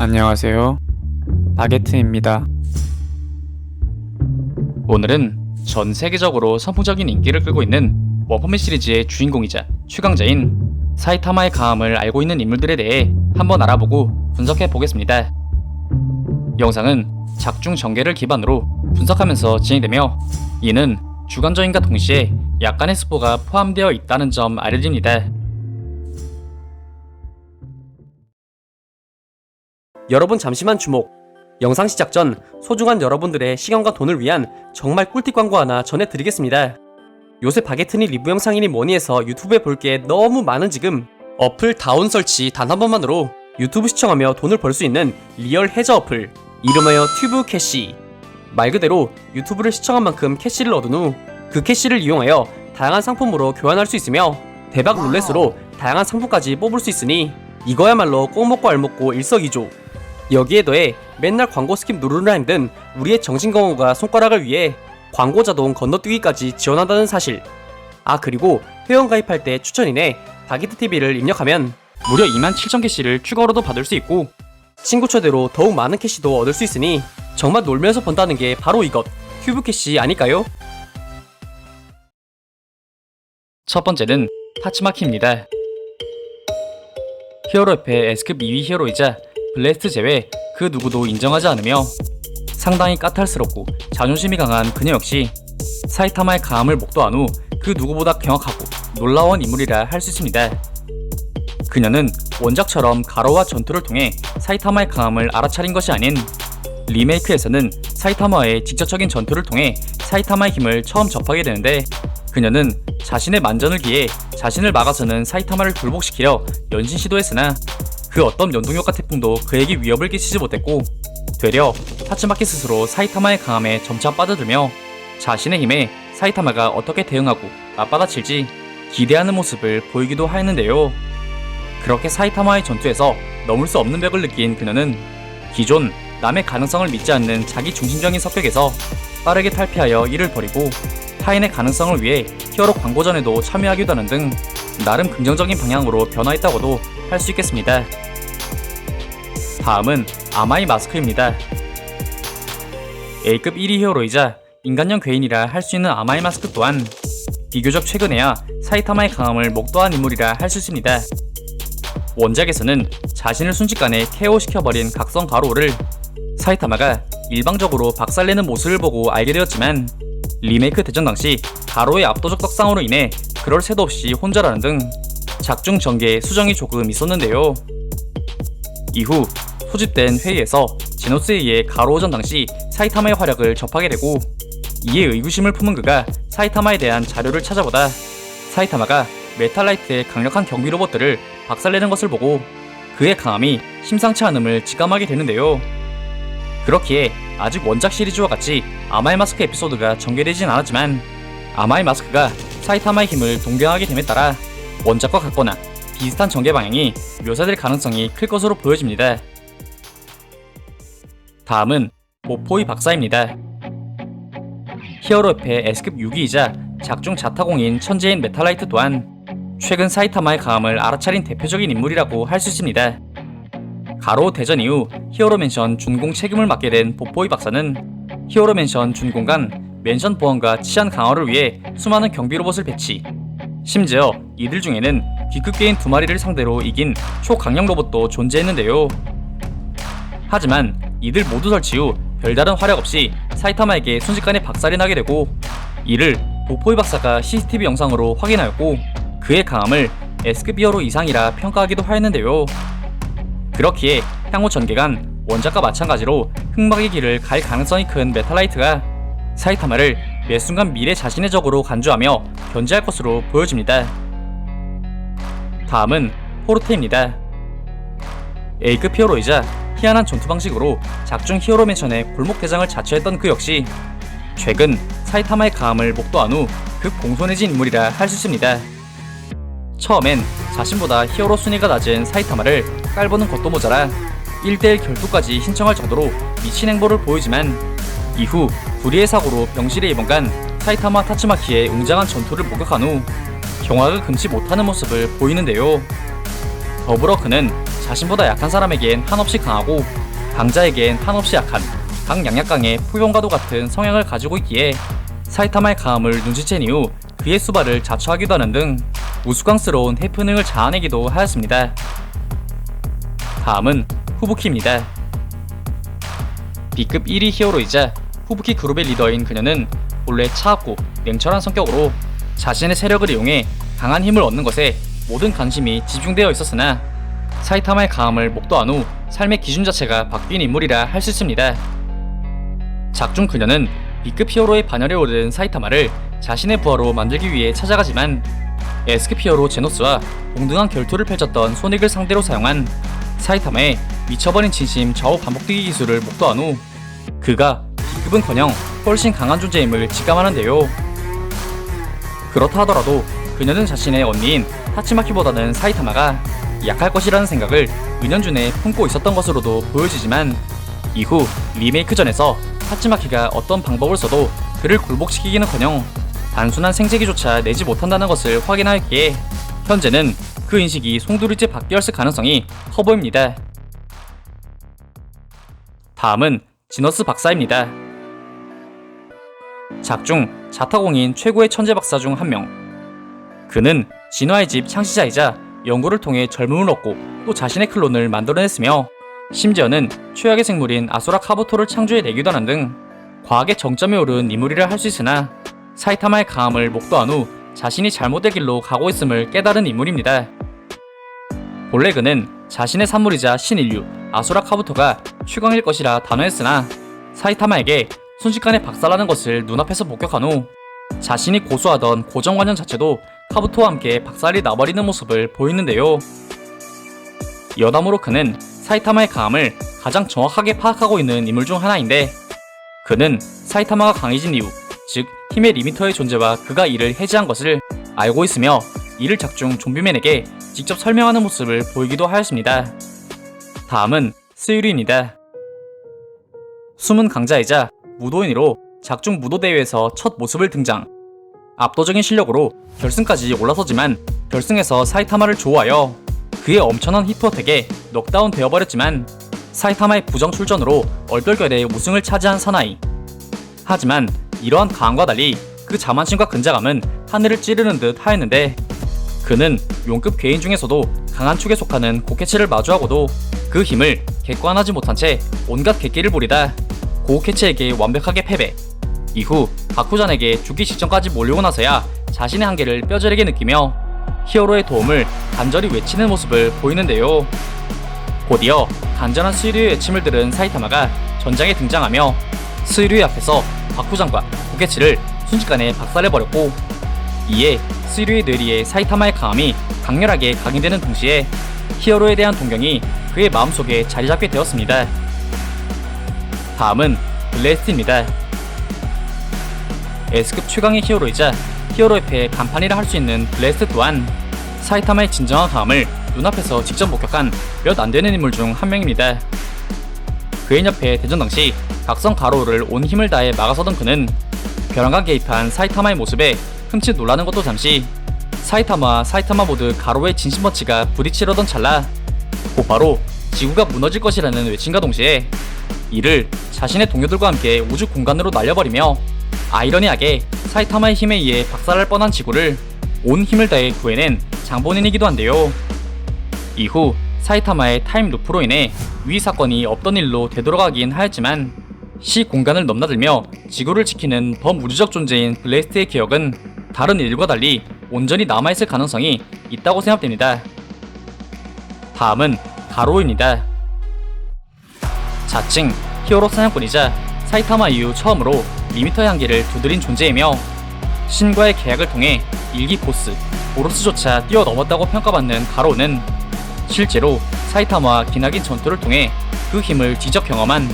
안녕하세요. 바게트입니다. 오늘은 전 세계적으로 선풍적인 인기를 끌고 있는 원펀맨 시리즈의 주인공이자 최강자인 사이타마의 강함을 알고 있는 인물들에 대해 한번 알아보고 분석해 보겠습니다. 영상은 작중 전개를 기반으로 분석하면서 진행되며 이는 주관적인과 동시에 약간의 스포가 포함되어 있다는 점 알려드립니다. 여러분 잠시만 주목. 영상 시작 전 소중한 여러분들의 시간과 돈을 위한 정말 꿀팁 광고 하나 전해드리겠습니다. 요새 바게트니 리뷰 영상이니 뭐니 해서 유튜브에 볼 게 너무 많은 지금 어플 다운 설치 단 한 번만으로 유튜브 시청하며 돈을 벌 수 있는 리얼 해저 어플, 이름하여 튜브 캐시. 말 그대로 유튜브를 시청한 만큼 캐시를 얻은 후 그 캐시를 이용하여 다양한 상품으로 교환할 수 있으며 대박 룰렛으로 다양한 상품까지 뽑을 수 있으니 이거야말로 꼭 먹고 알 먹고 일석이조. 여기에 더해 맨날 광고 스킵 누르느라 힘든 우리의 정신건강과 손가락을 위해 광고 자동 건너뛰기까지 지원한다는 사실. 아, 그리고 회원가입할 때 추천인에 바게트TV를 입력하면 무려 27,000캐시를 추가로도 받을 수 있고 친구 초대로 더욱 많은 캐시도 얻을 수 있으니 정말 놀면서 번다는 게 바로 이것, 튜브 캐시 아닐까요? 첫 번째는 타츠마키입니다. 히어로협회 S급 2위 히어로이자 블레스트 제외 그 누구도 인정하지 않으며 상당히 까탈스럽고 자존심이 강한 그녀 역시 사이타마의 강함을 목도한 후 그 누구보다 경악하고 놀라운 인물이라 할 수 있습니다. 그녀는 원작처럼 가로와 전투를 통해 사이타마의 강함을 알아차린 것이 아닌 리메이크에서는 사이타마와의 직접적인 전투를 통해 사이타마의 힘을 처음 접하게 되는데, 그녀는 자신의 만전을 기해 자신을 막아서는 사이타마를 굴복시키려 연신 시도했으나 그 어떤 면동효과 태풍도 그에게 위협을 끼치지 못했고 되려 타츠마키 스스로 사이타마의 강함에 점차 빠져들며 자신의 힘에 사이타마가 어떻게 대응하고 맞받아칠지 기대하는 모습을 보이기도 하였는데요. 그렇게 사이타마의 전투에서 넘을 수 없는 벽을 느낀 그녀는 기존 남의 가능성을 믿지 않는 자기 중심적인 성격에서 빠르게 탈피하여 일을 벌이고 타인의 가능성을 위해 히어로 광고전에도 참여하기도 하는 등 나름 긍정적인 방향으로 변화했다고도 할 수 있겠습니다. 다음은 아마이 마스크입니다. A급 1위 히어로이자 인간형 괴인이라 할 수 있는 아마이 마스크 또한 비교적 최근에야 사이타마의 강함을 목도한 인물이라 할 수 있습니다. 원작에서는 자신을 순식간에 KO시켜버린 각성 가로를 사이타마가 일방적으로 박살내는 모습을 보고 알게 되었지만 리메이크 대전 당시 가로의 압도적 떡상으로 인해 그럴 새도 없이 혼자라는 등 작중 전개에 수정이 조금 있었는데요. 이후 소집된 회의에서 제노스에 의해 가로오전 당시 사이타마의 활약을 접하게 되고 이에 의구심을 품은 그가 사이타마에 대한 자료를 찾아보다 사이타마가 메탈라이트의 강력한 경비 로봇들을 박살내는 것을 보고 그의 강함이 심상치 않음을 직감하게 되는데요. 그렇기에 아직 원작 시리즈와 같이 아마이 마스크 에피소드가 전개되진 않았지만 아마이 마스크가 사이타마의 힘을 동경하게 됨에 따라 원작과 같거나 비슷한 전개 방향이 묘사될 가능성이 클 것으로 보여집니다. 다음은 모포이 박사입니다. 히어로협회 S급 6위이자 작중 자타공인 천재인 메탈라이트 또한 최근 사이타마의 강함을 알아차린 대표적인 인물이라고 할 수 있습니다. 가로 대전 이후 히어로맨션 준공 책임을 맡게 된 모포이 박사는 히어로맨션 준공 간 맨션 보안과 치안 강화를 위해 수많은 경비 로봇을 배치, 심지어 이들 중에는 B급 괴인 2마리를 상대로 이긴 초강력 로봇도 존재했는데요. 하지만 이들 모두 설치 후 별다른 활약 없이 사이타마에게 순식간에 박살이 나게 되고 이를 모포이 박사가 CCTV 영상으로 확인하였고 그의 강함을 S급 히어로 이상이라 평가하기도 하였는데요. 그렇기에 향후 전개간 원작과 마찬가지로 흑막의 길을 갈 가능성이 큰 메탈라이트가 사이타마를 매 순간 미래 자신의 적으로 간주하며 견제할 것으로 보여집니다. 다음은 포르테입니다. A급 히어로이자 희한한 전투 방식으로 작중 히어로 맨션의 골목 대장을 자처했던 그 역시 최근 사이타마의 강함을 목도한 후 극공손해진 인물이라 할 수 있습니다. 처음엔 자신보다 히어로 순위가 낮은 사이타마를 깔보는 것도 모자라 1대1 결투까지 신청할 정도로 미친 행보를 보이지만 이후 불의의 사고로 병실에 입원간 사이타마 타츠마키의 웅장한 전투를 목격한 후 경악을 금치 못하는 모습을 보이는데요. 더불어 그는 자신보다 약한 사람에겐 한없이 강하고 강자에겐 한없이 약한 강약약강의 포용과도 같은 성향을 가지고 있기에 사이타마의 강함을 눈치챈 이후 그의 수발을 자초하기도 하는 등 우스꽝스러운 해프닝을 자아내기도 하였습니다. 다음은 후부키입니다. B급 1위 히어로이자 후부키 그룹의 리더인 그녀는 본래 차갑고 냉철한 성격으로 자신의 세력을 이용해 강한 힘을 얻는 것에 모든 관심이 집중되어 있었으나 사이타마의 강함을 목도한 후 삶의 기준 자체가 바뀐 인물이라 할 수 있습니다. 작중 그녀는 B급 히어로의 반열에 오른 사이타마를 자신의 부하로 만들기 위해 찾아가지만 S급 히어로 제노스와 동등한 결투를 펼쳤던 소닉을 상대로 사용한 사이타마의 미쳐버린 진심 좌우 반복뛰기 기술을 목도한 후 그가 B급은커녕 훨씬 강한 존재임을 직감하는데요. 그렇다 하더라도 그녀는 자신의 언니인 타치마키보다는 사이타마가 약할 것이라는 생각을 은연중에 품고 있었던 것으로도 보여지지만 이후 리메이크전에서 타치마키가 어떤 방법을 써도 그를 굴복시키기는커녕 단순한 생재기조차 내지 못한다는 것을 확인하였기에 현재는 그 인식이 송두리째 바뀌었을 가능성이 커 보입니다. 다음은 지너스 박사입니다. 작중 자타공인 최고의 천재 박사 중 한 명. 그는 진화의 집 창시자이자 연구를 통해 젊음을 얻고 또 자신의 클론을 만들어냈으며 심지어는 최악의 생물인 아소라 카부토를 창조해내기도 하는 등 과학의 정점에 오른 인물이라 할 수 있으나 사이타마의 강함을 목도한 후 자신이 잘못된 길로 가고 있음을 깨달은 인물입니다. 본래 그는 자신의 산물이자 신인류 아소라 카부토가 최강일 것이라 단언했으나 사이타마에게 순식간에 박살나는 것을 눈앞에서 목격한 후 자신이 고수하던 고정관념 자체도 카부토와 함께 박살이 나버리는 모습을 보이는데요. 여담으로 그는 사이타마의 강함을 가장 정확하게 파악하고 있는 인물 중 하나인데 그는 사이타마가 강해진 이유, 즉 힘의 리미터의 존재와 그가 이를 해제한 것을 알고 있으며 이를 작중 좀비맨에게 직접 설명하는 모습을 보이기도 하였습니다. 다음은 스유리입니다. 숨은 강자이자 무도인으로 작중 무도대회에서 첫 모습을 등장. 압도적인 실력으로 결승까지 올라서지만 결승에서 사이타마를 조우하여 그의 엄청난 히트어택에 넉다운 되어버렸지만 사이타마의 부정 출전으로 얼떨결에 우승을 차지한 사나이. 하지만 이러한 강함과 달리 그 자만심과 근자감은 하늘을 찌르는 듯 하였는데 그는 용급 괴인 중에서도 강한 축에 속하는 고캐치를 마주하고도 그 힘을 객관하지 못한 채 온갖 객기를 부리다 고캐치에게 완벽하게 패배. 이후 바쿠잔에게 죽기 직전까지 몰리고 나서야 자신의 한계를 뼈저리게 느끼며 히어로의 도움을 간절히 외치는 모습을 보이는데요. 곧이어 간절한 스유리의 외침을 들은 사이타마가 전장에 등장하며 스유리 앞에서 바쿠잔과 고캐치를 순식간에 박살내버렸고 이에 스유리의 뇌리에 사이타마의 강함이 강렬하게 각인되는 동시에 히어로에 대한 동경이 그의 마음속에 자리잡게 되었습니다. 다음은 블레스트입니다. S급 최강의 히어로이자 히어로 F의 간판이라 할 수 있는 블레스트 또한 사이타마의 진정한 강함을 눈앞에서 직접 목격한 몇 안되는 인물 중 한 명입니다. 그의 옆에 대전 당시 각성 가로를 온 힘을 다해 막아서던 그는 벼랑간 개입한 사이타마의 모습에 흠칫 놀라는 것도 잠시 사이타마와 사이타마 모두 가로의 진심펀치가 부딪히려던 찰나 곧바로 지구가 무너질 것이라는 외침과 동시에 이를 자신의 동료들과 함께 우주 공간으로 날려버리며 아이러니하게 사이타마의 힘에 의해 박살날 뻔한 지구를 온 힘을 다해 구해낸 장본인이기도 한데요. 이후 사이타마의 타임 루프로 인해 위 사건이 없던 일로 되돌아가긴 하였지만 시 공간을 넘나들며 지구를 지키는 범우주적 존재인 블레스트의 기억은 다른 일과 달리 온전히 남아있을 가능성이 있다고 생각됩니다. 다음은 가로입니다. 자칭 히어로 사냥꾼이자 사이타마 이후 처음으로 리미터의 한계를 두드린 존재이며 신과의 계약을 통해 일기 보스 보로스조차 뛰어넘었다고 평가받는 가로는 실제로 사이타마와 기나긴 전투를 통해 그 힘을 직접 경험한,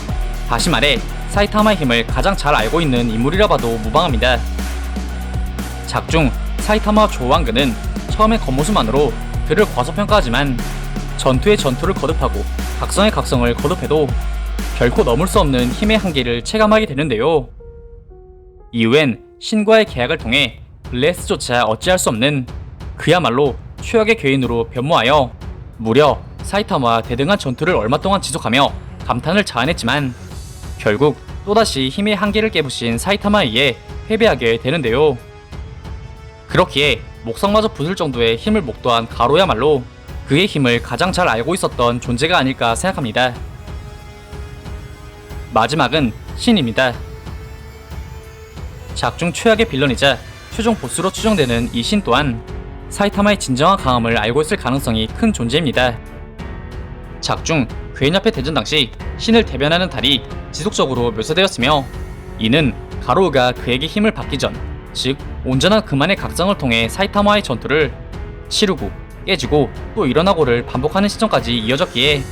다시 말해 사이타마의 힘을 가장 잘 알고 있는 인물이라 봐도 무방합니다. 작중 사이타마와 조우한 그는 처음의 겉모습만으로 그를 과소평가하지만 전투의 전투를 거듭하고 각성의 각성을 거듭해도 결코 넘을 수 없는 힘의 한계를 체감하게 되는데요. 이후엔 신과의 계약을 통해 블레스조차 어찌할 수 없는 그야말로 최악의 괴인으로 변모하여 무려 사이타마와 대등한 전투를 얼마 동안 지속하며 감탄을 자아냈지만 결국 또다시 힘의 한계를 깨부신 사이타마에 의해 패배하게 되는데요. 그렇기에 목성마저 부술 정도의 힘을 목도한 가로야말로 그의 힘을 가장 잘 알고 있었던 존재가 아닐까 생각합니다. 마지막은 신입니다. 작중 최악의 빌런이자 최종 보스로 추정되는 이 신 또한 사이타마의 진정한 강함을 알고 있을 가능성이 큰 존재입니다. 작중 괴인 앞의 대전 당시 신을 대변하는 달이 지속적으로 묘사되었으며 이는 가로우가 그에게 힘을 받기 전, 즉 온전한 그만의 각성을 통해 사이타마와의 전투를 치르고 깨지고 또 일어나고를 반복하는 시점까지 이어졌기에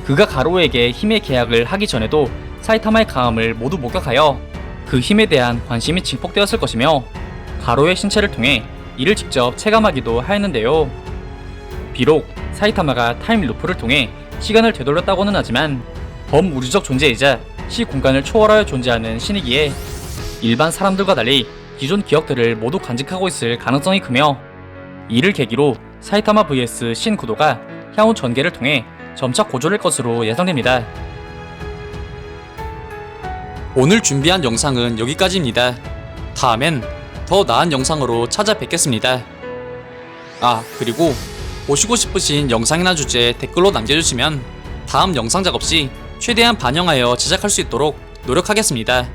그가 가로우에게 힘의 계약을 하기 전에도 사이타마의 강함을 모두 목격하여 그 힘에 대한 관심이 증폭되었을 것이며 가로우의 신체를 통해 이를 직접 체감하기도 하였는데요. 비록 사이타마가 타임루프를 통해 시간을 되돌렸다고는 하지만 범우주적 존재이자 시공간을 초월하여 존재하는 신이기에 일반 사람들과 달리 기존 기억들을 모두 간직하고 있을 가능성이 크며 이를 계기로 사이타마 vs 신 구도가 향후 전개를 통해 점차 고조될 것으로 예상됩니다. 오늘 준비한 영상은 여기까지입니다. 다음엔 더 나은 영상으로 찾아뵙겠습니다. 아, 그리고 보시고 싶으신 영상이나 주제 댓글로 남겨주시면 다음 영상 작업 시 최대한 반영하여 제작할 수 있도록 노력하겠습니다.